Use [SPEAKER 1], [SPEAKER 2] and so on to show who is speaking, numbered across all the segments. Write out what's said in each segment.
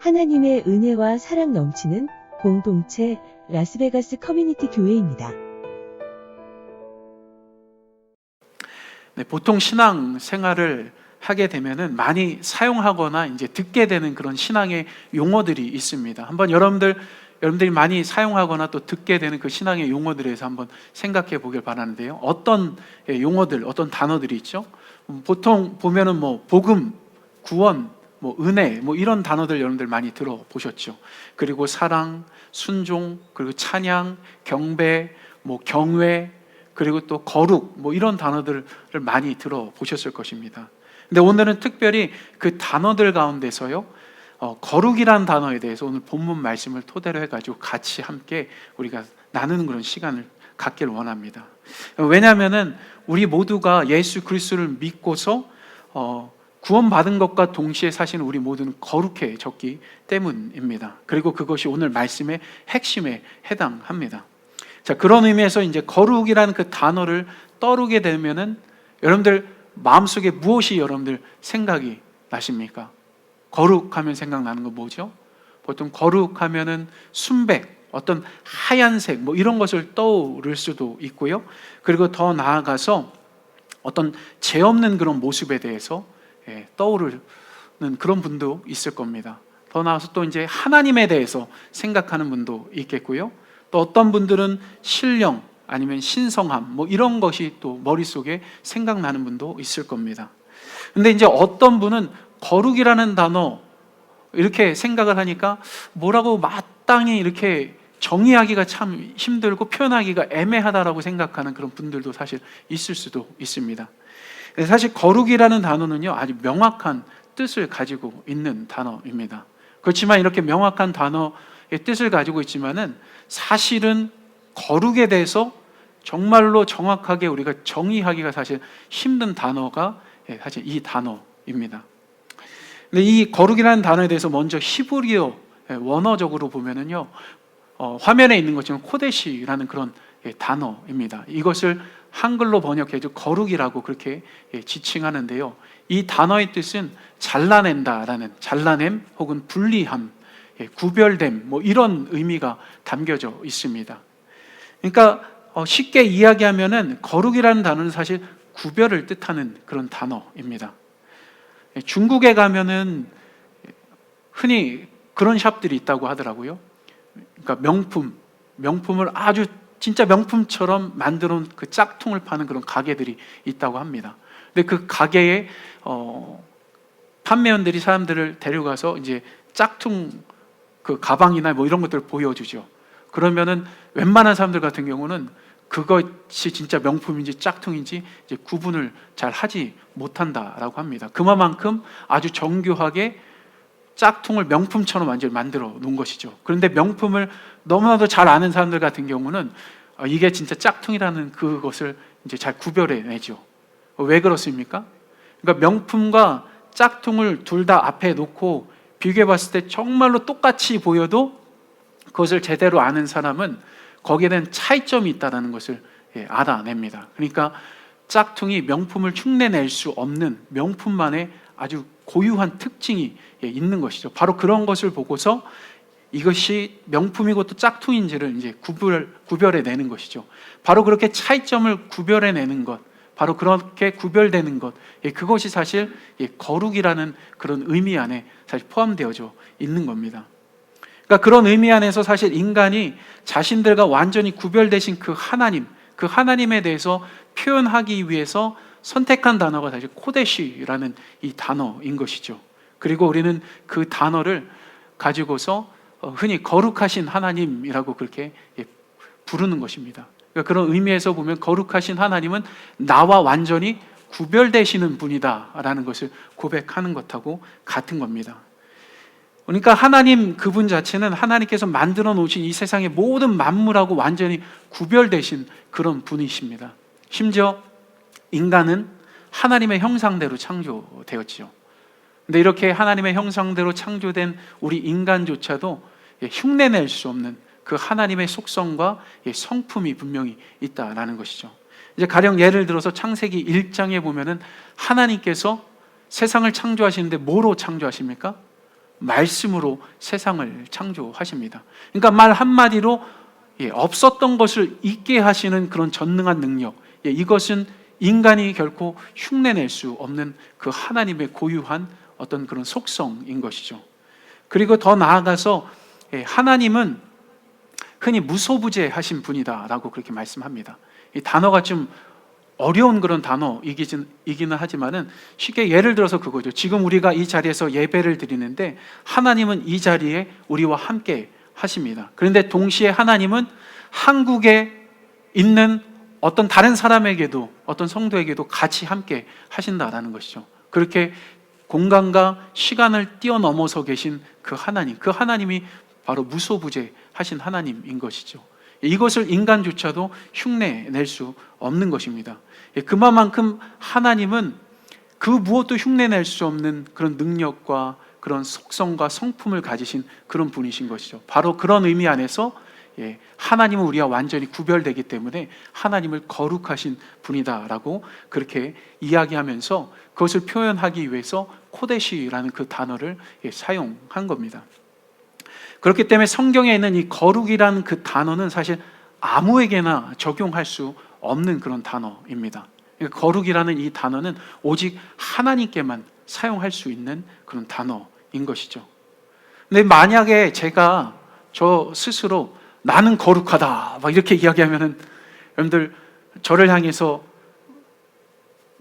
[SPEAKER 1] 하나님의 은혜와 사랑 넘치는 공동체 라스베가스 커뮤니티 교회입니다.
[SPEAKER 2] 네, 보통 신앙 생활을 하게 되면은 많이 사용하거나 이제 듣게 되는 그런 신앙의 용어들이 있습니다. 한번 여러분들이 많이 사용하거나 또 듣게 되는 그 신앙의 용어들에 대해서 한번 생각해 보길 바라는데요. 어떤 용어들, 어떤 단어들이 있죠? 보통 보면은 복음, 구원, 은혜, 이런 단어들 여러분들 많이 들어보셨죠. 그리고 사랑, 순종, 그리고 찬양, 경배, 경외, 그리고 또 거룩, 이런 단어들을 많이 들어보셨을 것입니다. 근데 오늘은 특별히 그 단어들 가운데서요, 거룩이라는 단어에 대해서 오늘 본문 말씀을 토대로 해가지고 같이 함께 우리가 나누는 그런 시간을 갖길 원합니다. 왜냐하면은 우리 모두가 예수 그리스도를 믿고서 구원받은 것과 동시에 사실 우리 모두는 거룩해졌기 때문입니다. 그리고 그것이 오늘 말씀의 핵심에 해당합니다. 자, 그런 의미에서 이제 거룩이라는 그 단어를 떠오르게 되면은 여러분들 마음속에 무엇이 여러분들 생각이 나십니까? 거룩하면 생각나는 거 뭐죠? 보통 거룩하면은 순백, 어떤 하얀색 이런 것을 떠오를 수도 있고요. 그리고 더 나아가서 어떤 죄 없는 그런 모습에 대해서 떠오르는 그런 분도 있을 겁니다. 더 나아가서 또 이제 하나님에 대해서 생각하는 분도 있겠고요. 또 어떤 분들은 신령 아니면 신성함 이런 것이 또 머릿속에 생각나는 분도 있을 겁니다. 근데 이제 어떤 분은 거룩이라는 단어 이렇게 생각을 하니까 뭐라고 마땅히 이렇게 정의하기가 참 힘들고 표현하기가 애매하다라고 생각하는 그런 분들도 사실 있을 수도 있습니다. 사실 거룩이라는 단어는요, 아주 명확한 뜻을 가지고 있는 단어입니다. 그렇지만 이렇게 명확한 단어의 뜻을 가지고 있지만은 사실은 거룩에 대해서 정말로 정확하게 우리가 정의하기가 사실 힘든 단어가 사실 이 단어입니다. 근데 이 거룩이라는 단어에 대해서 먼저 히브리어 원어적으로 보면은요, 화면에 있는 것처럼 코데시라는 그런 단어입니다. 이것을 한글로 번역해서 거룩이라고 그렇게 지칭하는데요. 이 단어의 뜻은 잘라낸다라는, 잘라냄 혹은 분리함, 구별됨 이런 의미가 담겨져 있습니다. 그러니까 쉽게 이야기하면은 거룩이라는 단어는 사실 구별을 뜻하는 그런 단어입니다. 중국에 가면은 흔히 그런 샵들이 있다고 하더라고요. 그러니까 명품을 아주 진짜 명품처럼 만들어 놓은 그 짝퉁을 파는 그런 가게들이 있다고 합니다. 근데 그 가게에 판매원들이 사람들을 데려가서 이제 짝퉁 그 가방이나 이런 것들을 보여주죠. 그러면은 웬만한 사람들 같은 경우는 그것이 진짜 명품인지 짝퉁인지 이제 구분을 잘 하지 못한다라고 합니다. 그만큼 아주 정교하게 짝퉁을 명품처럼 완전히 만들어 놓은 것이죠. 그런데 명품을 너무나도 잘 아는 사람들 같은 경우는 이게 진짜 짝퉁이라는 그것을 이제 잘 구별해내죠. 왜 그렇습니까? 그러니까 명품과 짝퉁을 둘 다 앞에 놓고 비교해 봤을 때 정말로 똑같이 보여도 그것을 제대로 아는 사람은 거기에 대한 차이점이 있다는 것을 알아냅니다. 그러니까 짝퉁이 명품을 흉내낼 수 없는 명품만의 아주 고유한 특징이 있는 것이죠. 바로 그런 것을 보고서 이것이 명품이고 또 짝퉁인지를 이제 구별해내는 것이죠. 바로 그렇게 차이점을 구별해내는 것, 바로 그렇게 구별되는 것, 그것이 사실 거룩이라는 그런 의미 안에 사실 포함되어져 있는 겁니다. 그러니까 그런 의미 안에서 사실 인간이 자신들과 완전히 구별되신 그 하나님에 대해서 표현하기 위해서 선택한 단어가 사실 코데시라는 이 단어인 것이죠. 그리고 우리는 그 단어를 가지고서 흔히 거룩하신 하나님이라고 그렇게 부르는 것입니다. 그러니까 그런 의미에서 보면 거룩하신 하나님은 나와 완전히 구별되시는 분이다라는 것을 고백하는 것하고 같은 겁니다. 그러니까 하나님 그분 자체는 하나님께서 만들어 놓으신 이 세상의 모든 만물하고 완전히 구별되신 그런 분이십니다. 심지어 인간은 하나님의 형상대로 창조되었지요. 근데 이렇게 하나님의 형상대로 창조된 우리 인간조차도 흉내낼 수 없는 그 하나님의 속성과 성품이 분명히 있다라는 것이죠. 이제 가령 예를 들어서 창세기 1장에 보면은 하나님께서 세상을 창조하시는데 뭐로 창조하십니까? 말씀으로 세상을 창조하십니다. 그러니까 말 한마디로 없었던 것을 있게 하시는 그런 전능한 능력, 이것은 인간이 결코 흉내낼 수 없는 그 하나님의 고유한 어떤 그런 속성인 것이죠. 그리고 더 나아가서 하나님은 흔히 무소부재하신 분이다라고 그렇게 말씀합니다. 이 단어가 좀 어려운 그런 단어이기는 하지만은 쉽게 예를 들어서 그거죠. 지금 우리가 이 자리에서 예배를 드리는데 하나님은 이 자리에 우리와 함께 하십니다. 그런데 동시에 하나님은 한국에 있는 어떤 다른 사람에게도, 어떤 성도에게도 같이 함께 하신다라는 것이죠. 그렇게 공간과 시간을 뛰어넘어서 계신 그 하나님이 바로 무소부재하신 하나님인 것이죠. 이것을 인간조차도 흉내낼 수 없는 것입니다. 그만큼 하나님은 그 무엇도 흉내낼 수 없는 그런 능력과 그런 속성과 성품을 가지신 그런 분이신 것이죠. 바로 그런 의미 안에서 하나님은 우리와 완전히 구별되기 때문에 하나님을 거룩하신 분이다라고 그렇게 이야기하면서 그것을 표현하기 위해서 코데시라는 그 단어를 사용한 겁니다. 그렇기 때문에 성경에 있는 이 거룩이라는 그 단어는 사실 아무에게나 적용할 수 없는 그런 단어입니다. 그러니까 거룩이라는 이 단어는 오직 하나님께만 사용할 수 있는 그런 단어인 것이죠. 근데 만약에 제가 저 스스로 나는 거룩하다 막 이렇게 이야기하면은 여러분들 저를 향해서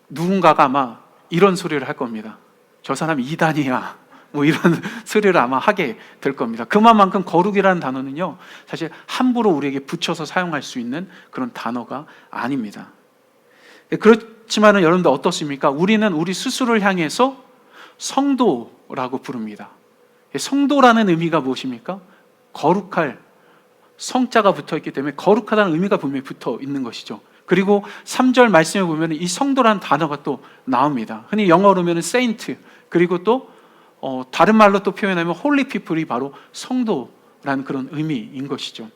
[SPEAKER 2] 누군가가 아마 이런 소리를 할 겁니다. 저 사람이 이단이야. 뭐 이런 소리를 아마 하게 될 겁니다. 그만큼 거룩이라는 단어는요, 사실 함부로 우리에게 붙여서 사용할 수 있는 그런 단어가 아닙니다. 그렇지만은 여러분들 어떻습니까? 우리는 우리 스스로를 향해서 성도라고 부릅니다. 성도라는 의미가 무엇입니까? 거룩할, 성자가 붙어 있기 때문에 거룩하다는 의미가 분명히 붙어 있는 것이죠. 그리고 3절 말씀에 보면 이 성도라는 단어가 또 나옵니다. 흔히 영어로 하면 saint, 그리고 또 다른 말로 또 표현하면 holy people이 바로 성도라는 그런 의미인 것이죠.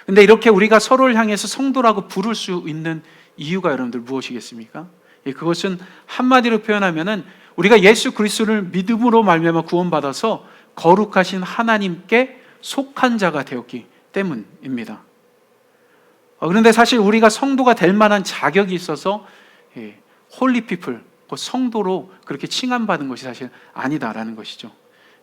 [SPEAKER 2] 근데 이렇게 우리가 서로를 향해서 성도라고 부를 수 있는 이유가 여러분들 무엇이겠습니까? 그것은 한마디로 표현하면은 우리가 예수 그리스도를 믿음으로 말미암아 구원받아서 거룩하신 하나님께 속한 자가 되었기 때문입니다. 그런데 사실 우리가 성도가 될 만한 자격이 있어서 holy people, 성도로 그렇게 칭함받은 것이 사실 아니다라는 것이죠.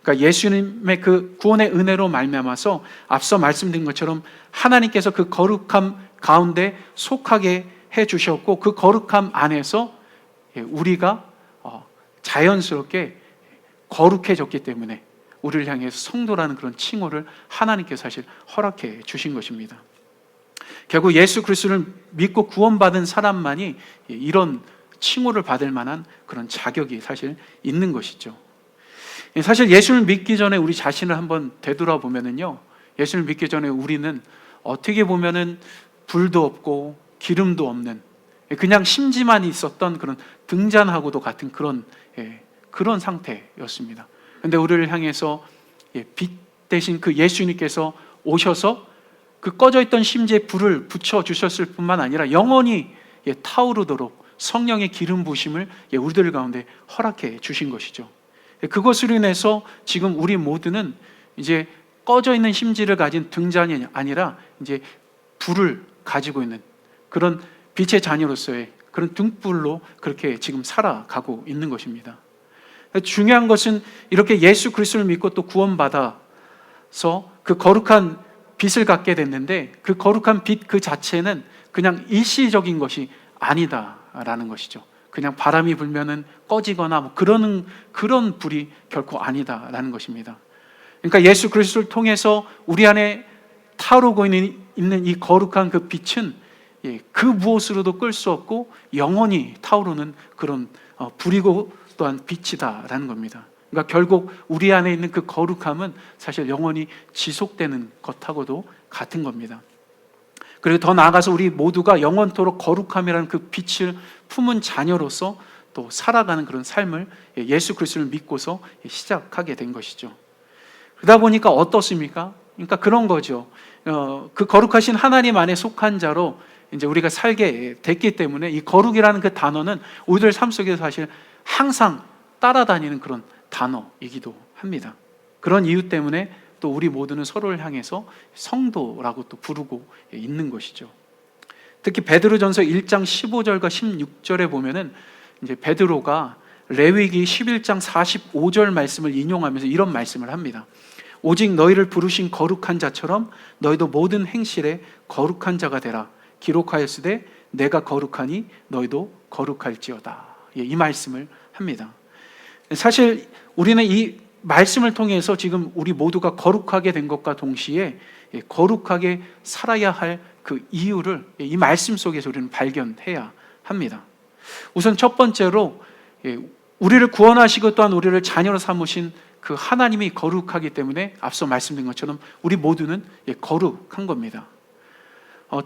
[SPEAKER 2] 그러니까 예수님의 그 구원의 은혜로 말미암아서 앞서 말씀드린 것처럼 하나님께서 그 거룩함 가운데 속하게 해주셨고 그 거룩함 안에서 우리가 자연스럽게 거룩해졌기 때문에 우리를 향해서 성도라는 그런 칭호를 하나님께서 사실 허락해 주신 것입니다. 결국 예수 그리스도를 믿고 구원받은 사람만이 이런 칭호를 받을 만한 그런 자격이 사실 있는 것이죠. 사실 예수를 믿기 전에 우리 자신을 한번 되돌아보면은요, 예수를 믿기 전에 우리는 어떻게 보면은 불도 없고 기름도 없는 그냥 심지만 있었던 그런 등잔하고도 같은 그런 상태였습니다. 그런데 우리를 향해서 빛 대신 그 예수님께서 오셔서 그 꺼져 있던 심지에 불을 붙여 주셨을 뿐만 아니라 영원히 타오르도록 성령의 기름 부으심을 우리들 가운데 허락해 주신 것이죠. 그것으로 인해서 지금 우리 모두는 이제 꺼져 있는 심지를 가진 등잔이 아니라 이제 불을 가지고 있는 그런 빛의 자녀로서의 그런 등불로 그렇게 지금 살아가고 있는 것입니다. 중요한 것은 이렇게 예수 그리스도를 믿고 또 구원받아서 그 거룩한 빛을 갖게 됐는데 그 거룩한 빛 그 자체는 그냥 일시적인 것이 아니다라는 것이죠. 그냥 바람이 불면은 꺼지거나 뭐 그런 불이 결코 아니다라는 것입니다. 그러니까 예수 그리스도를 통해서 우리 안에 타오르고 있는 이 거룩한 그 빛은 그 무엇으로도 끌 수 없고 영원히 타오르는 그런 불이고 또한 빛이다라는 겁니다. 그러니까 결국 우리 안에 있는 그 거룩함은 사실 영원히 지속되는 것하고도 같은 겁니다. 그리고 더 나아가서 우리 모두가 영원토록 거룩함이라는 그 빛을 품은 자녀로서 또 살아가는 그런 삶을 예수 그리스도를 믿고서 시작하게 된 것이죠. 그러다 보니까 어떻습니까? 그러니까 그런 거죠. 그 거룩하신 하나님 안에 속한 자로 이제 우리가 살게 됐기 때문에 이 거룩이라는 그 단어는 우리들 삶 속에서 사실 항상 따라다니는 그런 단어이기도 합니다. 그런 이유 때문에 또 우리 모두는 서로를 향해서 성도라고 또 부르고 있는 것이죠. 특히 베드로전서 1장 15절과 16절에 보면은 이제 베드로가 레위기 11장 45절 말씀을 인용하면서 이런 말씀을 합니다. 오직 너희를 부르신 거룩한 자처럼 너희도 모든 행실에 거룩한 자가 되라. 기록하였으되 내가 거룩하니 너희도 거룩할지어다. 이 말씀을 합니다. 사실 우리는 이 말씀을 통해서 지금 우리 모두가 거룩하게 된 것과 동시에 거룩하게 살아야 할 그 이유를 이 말씀 속에서 우리는 발견해야 합니다. 우선 첫 번째로 우리를 구원하시고 또한 우리를 자녀로 삼으신 그 하나님이 거룩하기 때문에 앞서 말씀드린 것처럼 우리 모두는 거룩한 겁니다.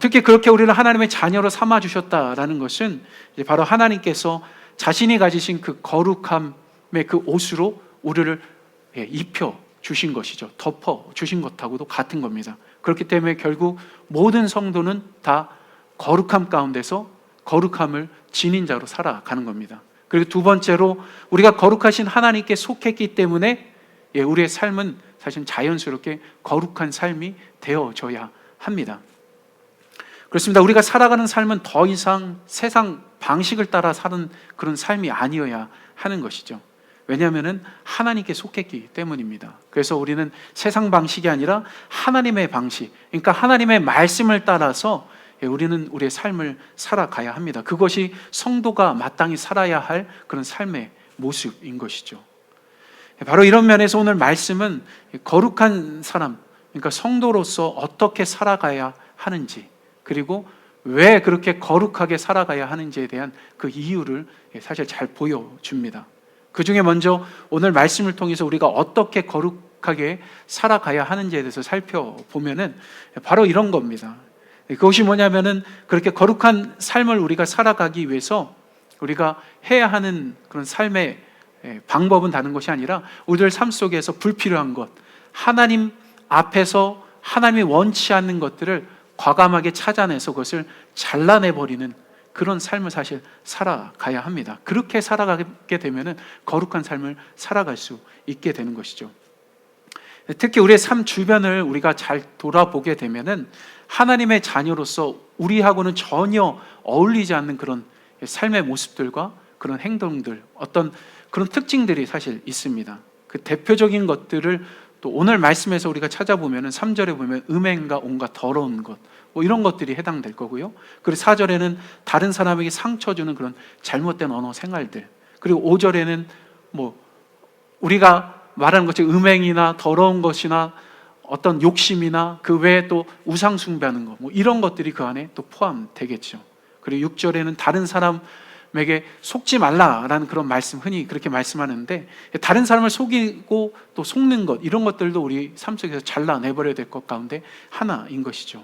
[SPEAKER 2] 특히 그렇게 우리를 하나님의 자녀로 삼아주셨다라는 것은 바로 하나님께서 자신이 가지신 그 거룩함의 그 옷으로 우리를 입혀 주신 것이죠. 덮어 주신 것하고도 같은 겁니다. 그렇기 때문에 결국 모든 성도는 다 거룩함 가운데서 거룩함을 지닌 자로 살아가는 겁니다. 그리고 두 번째로 우리가 거룩하신 하나님께 속했기 때문에 우리의 삶은 사실 자연스럽게 거룩한 삶이 되어져야 합니다. 그렇습니다. 우리가 살아가는 삶은 더 이상 세상 방식을 따라 사는 그런 삶이 아니어야 하는 것이죠. 왜냐하면 하나님께 속했기 때문입니다. 그래서 우리는 세상 방식이 아니라 하나님의 방식, 그러니까 하나님의 말씀을 따라서 우리는 우리의 삶을 살아가야 합니다. 그것이 성도가 마땅히 살아야 할 그런 삶의 모습인 것이죠. 바로 이런 면에서 오늘 말씀은 거룩한 사람, 그러니까 성도로서 어떻게 살아가야 하는지, 그리고 왜 그렇게 거룩하게 살아가야 하는지에 대한 그 이유를 사실 잘 보여줍니다. 그 중에 먼저 오늘 말씀을 통해서 우리가 어떻게 거룩하게 살아가야 하는지에 대해서 살펴보면은 바로 이런 겁니다. 그것이 뭐냐면은 그렇게 거룩한 삶을 우리가 살아가기 위해서 우리가 해야 하는 그런 삶의 방법은 다른 것이 아니라 우리들 삶 속에서 불필요한 것, 하나님 앞에서 하나님이 원치 않는 것들을 과감하게 찾아내서 그것을 잘라내버리는 그런 삶을 사실 살아가야 합니다. 그렇게 살아가게 되면 거룩한 삶을 살아갈 수 있게 되는 것이죠. 특히 우리의 삶 주변을 우리가 잘 돌아보게 되면 하나님의 자녀로서 우리하고는 전혀 어울리지 않는 그런 삶의 모습들과 그런 행동들, 어떤 그런 특징들이 사실 있습니다. 그 대표적인 것들을 또 오늘 말씀에서 우리가 찾아보면 3절에 보면 음행과 온갖 더러운 것, 이런 것들이 해당될 거고요. 그리고 4절에는 다른 사람에게 상처 주는 그런 잘못된 언어 생활들, 그리고 5절에는 우리가 말하는 것처럼 음행이나 더러운 것이나 어떤 욕심이나 그 외에 또 우상 숭배하는 것, 이런 것들이 그 안에 또 포함되겠죠. 그리고 6절에는 다른 사람에게 속지 말라라는 그런 말씀, 흔히 그렇게 말씀하는데 다른 사람을 속이고 또 속는 것, 이런 것들도 우리 삶 속에서 잘라내버려야 될 것 가운데 하나인 것이죠.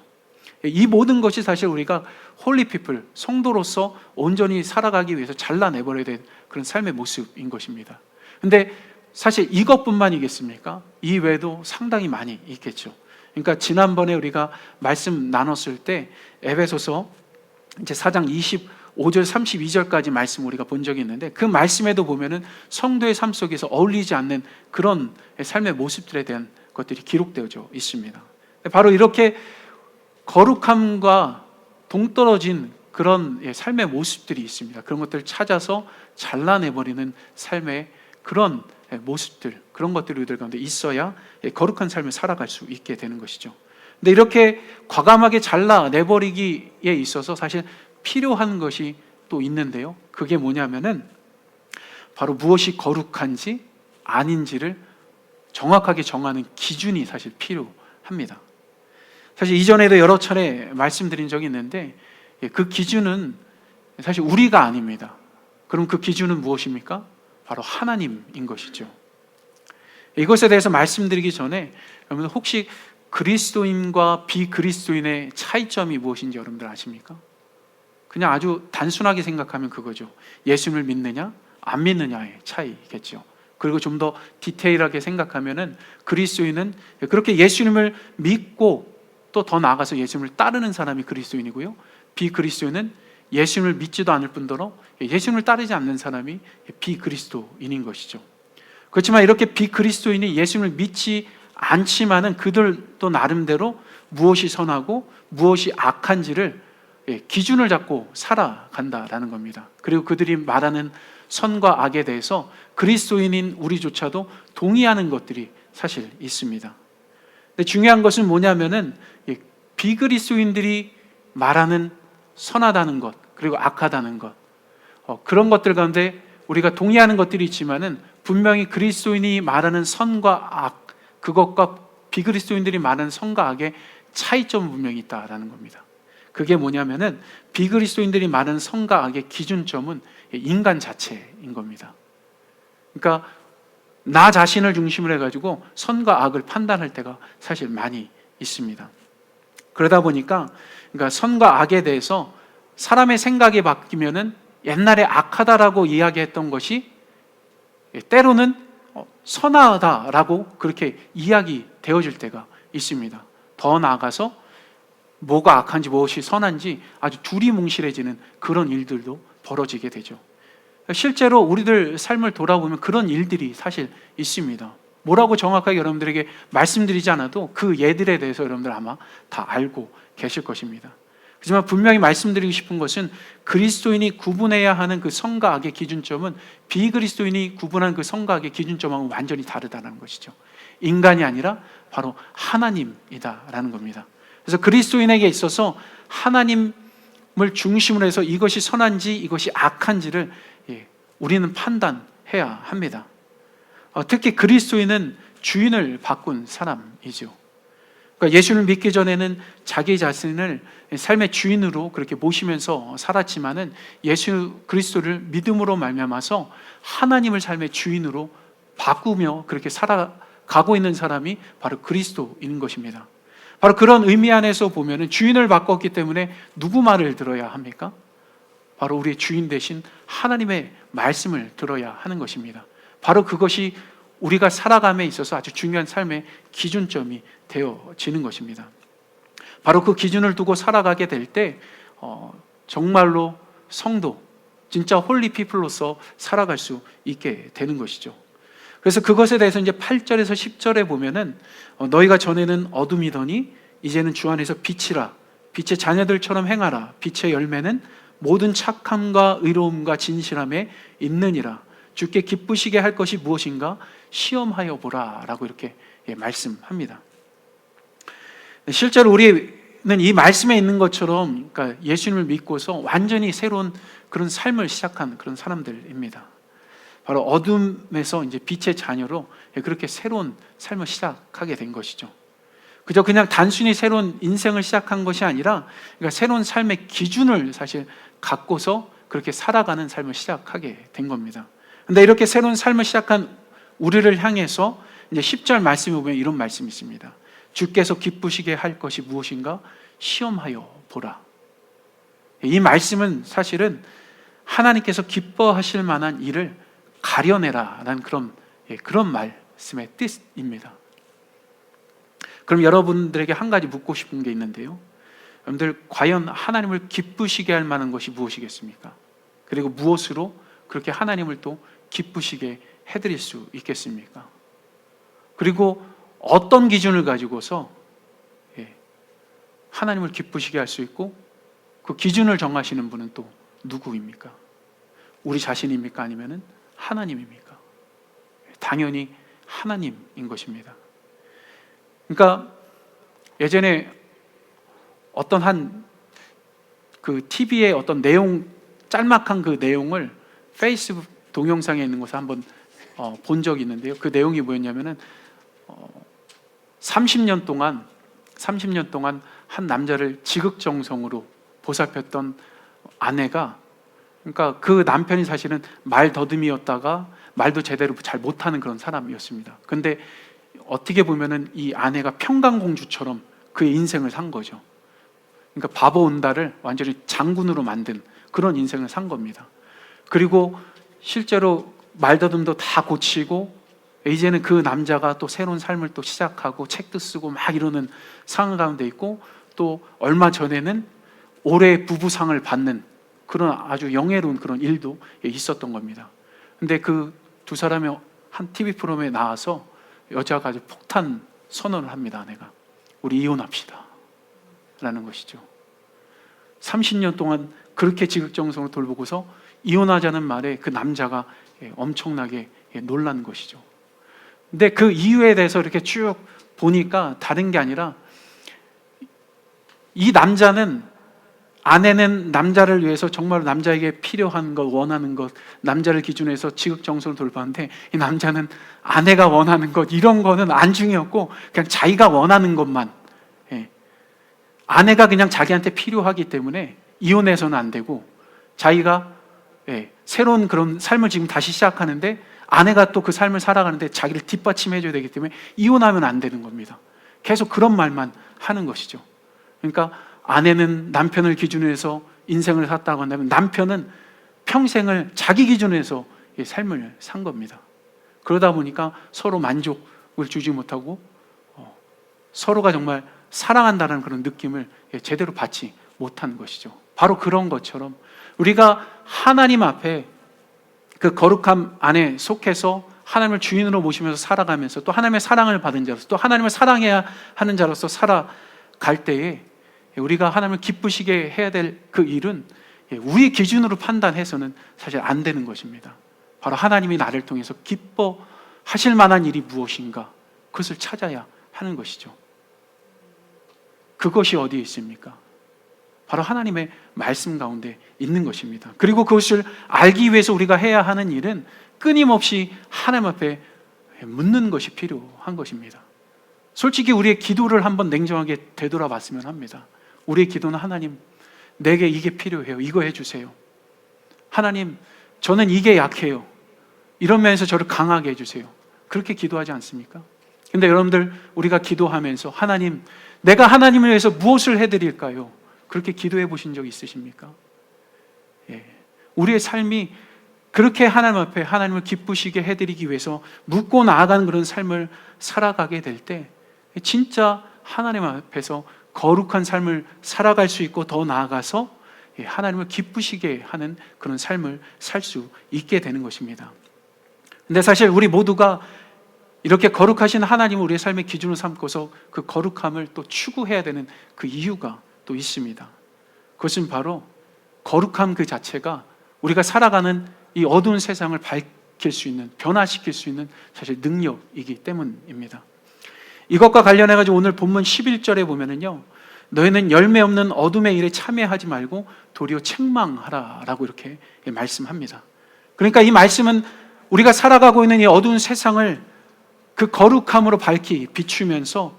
[SPEAKER 2] 이 모든 것이 사실 우리가 홀리 피플, 성도로서 온전히 살아가기 위해서 잘라내버려야 될 그런 삶의 모습인 것입니다. 근데 사실 이것뿐만이겠습니까? 이 외에도 상당히 많이 있겠죠. 그러니까 지난번에 우리가 말씀 나눴을 때 에베소서 이제 4장 25절 32절까지 말씀 우리가 본 적이 있는데 그 말씀에도 보면은 성도의 삶 속에서 어울리지 않는 그런 삶의 모습들에 대한 것들이 기록되어져 있습니다. 바로 이렇게 거룩함과 동떨어진 그런 삶의 모습들이 있습니다. 그런 것들을 찾아서 잘라내버리는 삶의 그런 모습들, 그런 것들이 우리들 가운데 있어야 거룩한 삶을 살아갈 수 있게 되는 것이죠. 근데 이렇게 과감하게 잘라내버리기에 있어서 사실 필요한 것이 또 있는데요. 그게 뭐냐면은 바로 무엇이 거룩한지 아닌지를 정확하게 정하는 기준이 사실 필요합니다. 사실 이전에도 여러 차례 말씀드린 적이 있는데 그 기준은 사실 우리가 아닙니다. 그럼 그 기준은 무엇입니까? 바로 하나님인 것이죠. 이것에 대해서 말씀드리기 전에 여러분 혹시 그리스도인과 비그리스도인의 차이점이 무엇인지 여러분들 아십니까? 그냥 아주 단순하게 생각하면 그거죠. 예수님을 믿느냐 안 믿느냐의 차이겠죠. 그리고 좀 더 디테일하게 생각하면은 그리스도인은 그렇게 예수님을 믿고 또 더 나아가서 예수님을 따르는 사람이 그리스도인이고요. 비그리스도인은 예수님을 믿지도 않을 뿐더러 예수님을 따르지 않는 사람이 비그리스도인인 것이죠. 그렇지만 이렇게 비그리스도인이 예수님을 믿지 않지만은 그들도 나름대로 무엇이 선하고 무엇이 악한지를 기준을 잡고 살아간다라는 겁니다. 그리고 그들이 말하는 선과 악에 대해서 그리스도인인 우리조차도 동의하는 것들이 사실 있습니다. 근데 중요한 것은 뭐냐면은 비그리스도인들이 말하는 선하다는 것, 그리고 악하다는 것, 그런 것들 가운데 우리가 동의하는 것들이 있지만은 분명히 그리스도인이 말하는 선과 악, 그것과 비그리스도인들이 말하는 선과 악의 차이점은 분명히 있다라는 겁니다. 그게 뭐냐면은 비그리스도인들이 말하는 선과 악의 기준점은 인간 자체인 겁니다. 그러니까 나 자신을 중심으로 해가지고 선과 악을 판단할 때가 사실 많이 있습니다. 그러다 보니까 그러니까 선과 악에 대해서 사람의 생각이 바뀌면은 옛날에 악하다라고 이야기했던 것이 때로는 선하다라고 그렇게 이야기 되어질 때가 있습니다. 더 나아가서 뭐가 악한지 무엇이 선한지 아주 두리뭉실해지는 그런 일들도 벌어지게 되죠. 실제로 우리들 삶을 돌아보면 그런 일들이 사실 있습니다. 뭐라고 정확하게 여러분들에게 말씀드리지 않아도 그 예들에 대해서 여러분들 아마 다 알고 계실 것입니다. 하지만 분명히 말씀드리고 싶은 것은 그리스도인이 구분해야 하는 그 선과 악의 기준점은 비그리스도인이 구분한 그 선과 악의 기준점하고 완전히 다르다는 것이죠. 인간이 아니라 바로 하나님이다라는 겁니다. 그래서 그리스도인에게 있어서 하나님을 중심으로 해서 이것이 선한지 이것이 악한지를 우리는 판단해야 합니다. 특히 그리스도인은 주인을 바꾼 사람이죠. 그러니까 예수를 믿기 전에는 자기 자신을 삶의 주인으로 그렇게 모시면서 살았지만은 예수 그리스도를 믿음으로 말미암아서 하나님을 삶의 주인으로 바꾸며 그렇게 살아가고 있는 사람이 바로 그리스도인 것입니다. 바로 그런 의미 안에서 보면은 주인을 바꿨기 때문에 누구 말을 들어야 합니까? 바로 우리의 주인 되신 하나님의 말씀을 들어야 하는 것입니다. 바로 그것이 우리가 살아감에 있어서 아주 중요한 삶의 기준점이 되어지는 것입니다. 바로 그 기준을 두고 살아가게 될 때 정말로 성도, 진짜 홀리 피플로서 살아갈 수 있게 되는 것이죠. 그래서 그것에 대해서 이제 8절에서 10절에 보면은 너희가 전에는 어둠이더니 이제는 주 안에서 빛이라, 빛의 자녀들처럼 행하라. 빛의 열매는 모든 착함과 의로움과 진실함에 있느니라. 주께 기쁘시게 할 것이 무엇인가 시험하여 보라 라고 이렇게 말씀합니다. 실제로 우리는 이 말씀에 있는 것처럼 그러니까 예수님을 믿고서 완전히 새로운 그런 삶을 시작한 그런 사람들입니다. 바로 어둠에서 이제 빛의 자녀로 그렇게 새로운 삶을 시작하게 된 것이죠. 그저 그냥 단순히 새로운 인생을 시작한 것이 아니라 그러니까 새로운 삶의 기준을 사실 갖고서 그렇게 살아가는 삶을 시작하게 된 겁니다. 근데 이렇게 새로운 삶을 시작한 우리를 향해서 이제 10절 말씀에 보면 이런 말씀이 있습니다. 주께서 기쁘시게 할 것이 무엇인가 시험하여 보라. 이 말씀은 사실은 하나님께서 기뻐하실 만한 일을 가려내라 라는 그런 말씀의 뜻입니다. 그럼 여러분들에게 한 가지 묻고 싶은 게 있는데요. 여러분들 과연 하나님을 기쁘시게 할 만한 것이 무엇이겠습니까? 그리고 무엇으로 그렇게 하나님을 또 기쁘시게 해드릴 수 있겠습니까? 그리고 어떤 기준을 가지고서 하나님을 기쁘시게 할 수 있고 그 기준을 정하시는 분은 또 누구입니까? 우리 자신입니까? 아니면 하나님입니까? 당연히 하나님인 것입니다. 그러니까 예전에 어떤 한 그 TV의 어떤 내용, 짤막한 그 내용을 페이스북 동영상에 있는 것을 한번 본 적이 있는데요. 그 내용이 뭐였냐면은 30년 동안 한 남자를 지극정성으로 보살폈던 아내가, 그러니까 그 남편이 사실은 말더듬이었다가 말도 제대로 잘 못하는 그런 사람이었습니다. 근데 어떻게 보면은 이 아내가 평강공주처럼 그의 인생을 산 거죠. 그러니까 바보 온다를 완전히 장군으로 만든 그런 인생을 산 겁니다. 그리고 실제로 말더듬도 다 고치고 이제는 그 남자가 또 새로운 삶을 또 시작하고 책도 쓰고 막 이러는 상황 가운데 있고, 또 얼마 전에는 올해 부부상을 받는 그런 아주 영예로운 그런 일도 있었던 겁니다. 근데 그 두 사람의 한 TV 프로그램에 나와서 여자가 아주 폭탄 선언을 합니다. 아내가 우리 이혼합시다 라는 것이죠. 30년 동안 그렇게 지극정성으로 돌보고서 이혼하자는 말에 그 남자가 엄청나게 놀란 것이죠. 근데 그 이유에 대해서 이렇게 쭉 보니까 다른 게 아니라 이 남자는, 아내는 남자를 위해서 정말 남자에게 필요한 것, 원하는 것, 남자를 기준으로 해서 지극정성으로 돌봤는데, 이 남자는 아내가 원하는 것 이런 거는 안중이었고 그냥 자기가 원하는 것만, 아내가 그냥 자기한테 필요하기 때문에 이혼해서는 안 되고, 자기가 새로운 그런 삶을 지금 다시 시작하는데 아내가 또 그 삶을 살아가는데 자기를 뒷받침해 줘야 되기 때문에 이혼하면 안 되는 겁니다. 계속 그런 말만 하는 것이죠. 그러니까 아내는 남편을 기준으로 해서 인생을 샀다고 한다면 남편은 평생을 자기 기준으로 해서 삶을 산 겁니다. 그러다 보니까 서로 만족을 주지 못하고 서로가 정말 사랑한다는 그런 느낌을 제대로 받지 못한 것이죠. 바로 그런 것처럼 우리가 하나님 앞에 그 거룩함 안에 속해서 하나님을 주인으로 모시면서 살아가면서 또 하나님의 사랑을 받은 자로서 또 하나님을 사랑해야 하는 자로서 살아갈 때에 우리가 하나님을 기쁘시게 해야 될 그 일은 우리 기준으로 판단해서는 사실 안 되는 것입니다. 바로 하나님이 나를 통해서 기뻐하실 만한 일이 무엇인가, 그것을 찾아야 하는 것이죠. 그것이 어디에 있습니까? 바로 하나님의 말씀 가운데 있는 것입니다. 그리고 그것을 알기 위해서 우리가 해야 하는 일은 끊임없이 하나님 앞에 묻는 것이 필요한 것입니다. 솔직히 우리의 기도를 한번 냉정하게 되돌아봤으면 합니다. 우리의 기도는 하나님, 내게 이게 필요해요. 이거 해주세요. 하나님, 저는 이게 약해요. 이런 면에서 저를 강하게 해주세요. 그렇게 기도하지 않습니까? 근데 여러분들, 우리가 기도하면서 하나님, 내가 하나님을 위해서 무엇을 해드릴까요? 그렇게 기도해 보신 적 있으십니까? 우리의 삶이 그렇게 하나님 앞에 하나님을 기쁘시게 해드리기 위해서 묻고 나아가는 그런 삶을 살아가게 될 때 진짜 하나님 앞에서 거룩한 삶을 살아갈 수 있고 더 나아가서 하나님을 기쁘시게 하는 그런 삶을 살 수 있게 되는 것입니다. 근데 사실 우리 모두가 이렇게 거룩하신 하나님을 우리의 삶의 기준으로 삼고서 그 거룩함을 또 추구해야 되는 그 이유가 또 있습니다. 그것은 바로 거룩함 그 자체가 우리가 살아가는 이 어두운 세상을 밝힐 수 있는, 변화시킬 수 있는 사실 능력이기 때문입니다. 이것과 관련해가지고 오늘 본문 11절에 보면은요, 너희는 열매 없는 어둠의 일에 참여하지 말고 도리어 책망하라 라고 이렇게 말씀합니다. 그러니까 이 말씀은 우리가 살아가고 있는 이 어두운 세상을 그 거룩함으로 밝히 비추면서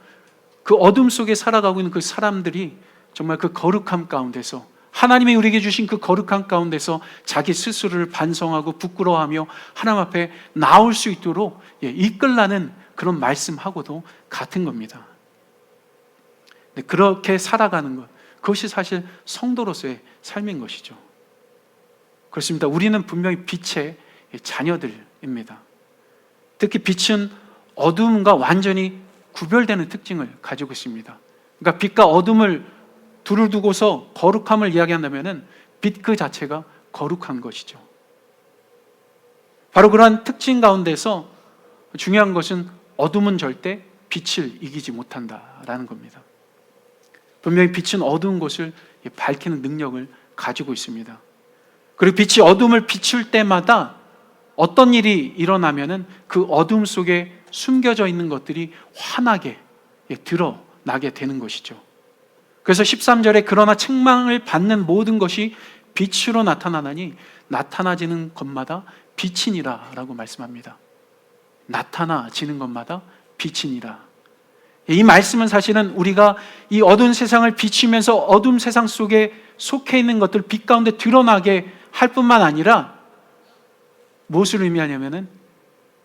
[SPEAKER 2] 그 어둠 속에 살아가고 있는 그 사람들이 정말 그 거룩함 가운데서, 하나님이 우리에게 주신 그 거룩함 가운데서 자기 스스로를 반성하고 부끄러워하며 하나님 앞에 나올 수 있도록 이끌라는 그런 말씀하고도 같은 겁니다. 그렇게 살아가는 것, 그것이 사실 성도로서의 삶인 것이죠. 그렇습니다. 우리는 분명히 빛의 자녀들입니다. 특히 빛은 어둠과 완전히 구별되는 특징을 가지고 있습니다. 그러니까 빛과 어둠을 둘을 두고서 거룩함을 이야기한다면 빛 그 자체가 거룩한 것이죠. 바로 그러한 특징 가운데서 중요한 것은 어둠은 절대 빛을 이기지 못한다라는 겁니다. 분명히 빛은 어두운 곳을 밝히는 능력을 가지고 있습니다. 그리고 빛이 어둠을 비출 때마다 어떤 일이 일어나면은 그 어둠 속에 숨겨져 있는 것들이 환하게 드러나게 되는 것이죠. 그래서 13절에 그러나 책망을 받는 모든 것이 빛으로 나타나나니 나타나지는 것마다 빛이니라 라고 말씀합니다. 나타나지는 것마다 빛이니라. 이 말씀은 사실은 우리가 이 어두운 세상을 비추면서 어둠 세상 속에 속해 있는 것들 빛 가운데 드러나게 할 뿐만 아니라 무엇을 의미하냐면은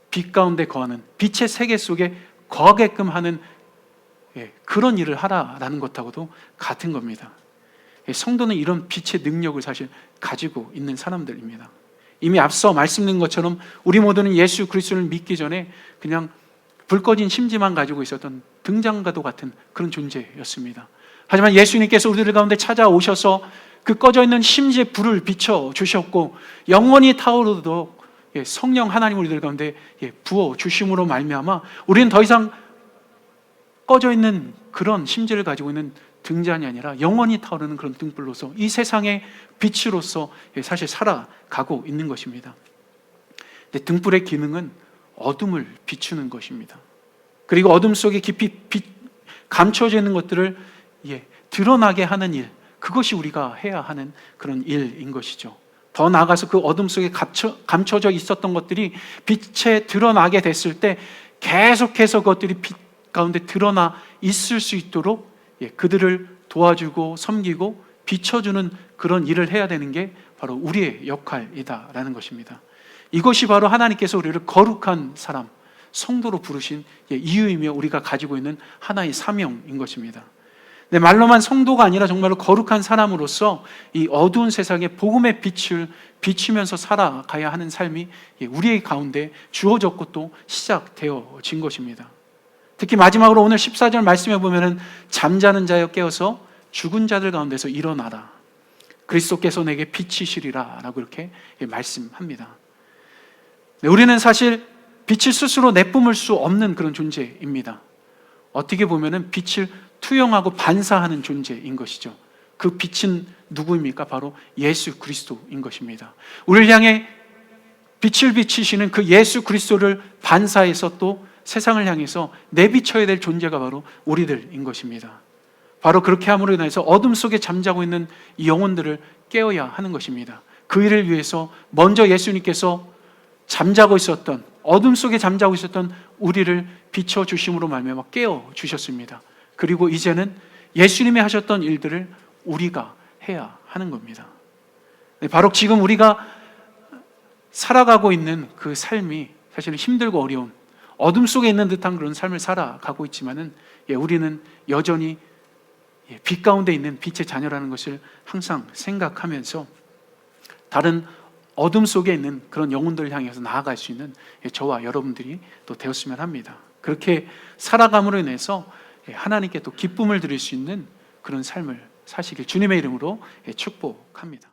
[SPEAKER 2] 빛 가운데 거하는, 빛의 세계 속에 거하게끔 하는 그런 일을 하라라는 것하고도 같은 겁니다. 성도는 이런 빛의 능력을 사실 가지고 있는 사람들입니다. 이미 앞서 말씀드린 것처럼 우리 모두는 예수 그리스도를 믿기 전에 그냥 불 꺼진 심지만 가지고 있었던 등잔과도 같은 그런 존재였습니다. 하지만 예수님께서 우리들 가운데 찾아오셔서 그 꺼져 있는 심지에 불을 비춰 주셨고 영원히 타오르도록 성령 하나님 우리들 가운데 부어 주심으로 말미암아 우리는 더 이상 꺼져 있는 그런 심지를 가지고 있는 등잔이 아니라 영원히 타오르는 그런 등불로서 이 세상의 빛으로서 사실 살아가고 있는 것입니다. 근데 등불의 기능은 어둠을 비추는 것입니다. 그리고 어둠 속에 깊이 감춰져 있는 것들을 드러나게 하는 일, 그것이 우리가 해야 하는 그런 일인 것이죠. 더 나아가서 그 어둠 속에 감춰져 있었던 것들이 빛에 드러나게 됐을 때 계속해서 그것들이 빛 가운데 드러나 있을 수 있도록 그들을 도와주고 섬기고 비춰주는 그런 일을 해야 되는 게 바로 우리의 역할이다라는 것입니다. 이것이 바로 하나님께서 우리를 거룩한 사람, 성도로 부르신 이유이며 우리가 가지고 있는 하나의 사명인 것입니다. 네, 말로만 성도가 아니라 정말로 거룩한 사람으로서 이 어두운 세상에 복음의 빛을 비추면서 살아가야 하는 삶이 우리의 가운데 주어졌고 또 시작되어진 것입니다. 특히 마지막으로 오늘 14절 말씀해 보면은 잠자는 자여 깨어서 죽은 자들 가운데서 일어나라. 그리스도께서 내게 빛이시리라 라고 이렇게 말씀합니다. 네, 우리는 사실 빛을 스스로 내뿜을 수 없는 그런 존재입니다. 어떻게 보면은 빛을 투영하고 반사하는 존재인 것이죠. 그 빛은 누구입니까? 바로 예수 그리스도인 것입니다. 우리를 향해 빛을 비치시는 그 예수 그리스도를 반사해서 또 세상을 향해서 내비쳐야 될 존재가 바로 우리들인 것입니다. 바로 그렇게 함으로 인해서 어둠 속에 잠자고 있는 이 영혼들을 깨어야 하는 것입니다. 그 일을 위해서 먼저 예수님께서 잠자고 있었던, 어둠 속에 잠자고 있었던 우리를 비춰주심으로 말미암아 깨어주셨습니다. 그리고 이제는 예수님이 하셨던 일들을 우리가 해야 하는 겁니다. 바로 지금 우리가 살아가고 있는 그 삶이 사실은 힘들고 어려운 어둠 속에 있는 듯한 그런 삶을 살아가고 있지만은 우리는 여전히 빛 가운데 있는 빛의 자녀라는 것을 항상 생각하면서 다른 어둠 속에 있는 그런 영혼들을 향해서 나아갈 수 있는 저와 여러분들이 또 되었으면 합니다. 그렇게 살아감으로 인해서 하나님께 또 기쁨을 드릴 수 있는 그런 삶을 사시길 주님의 이름으로 축복합니다.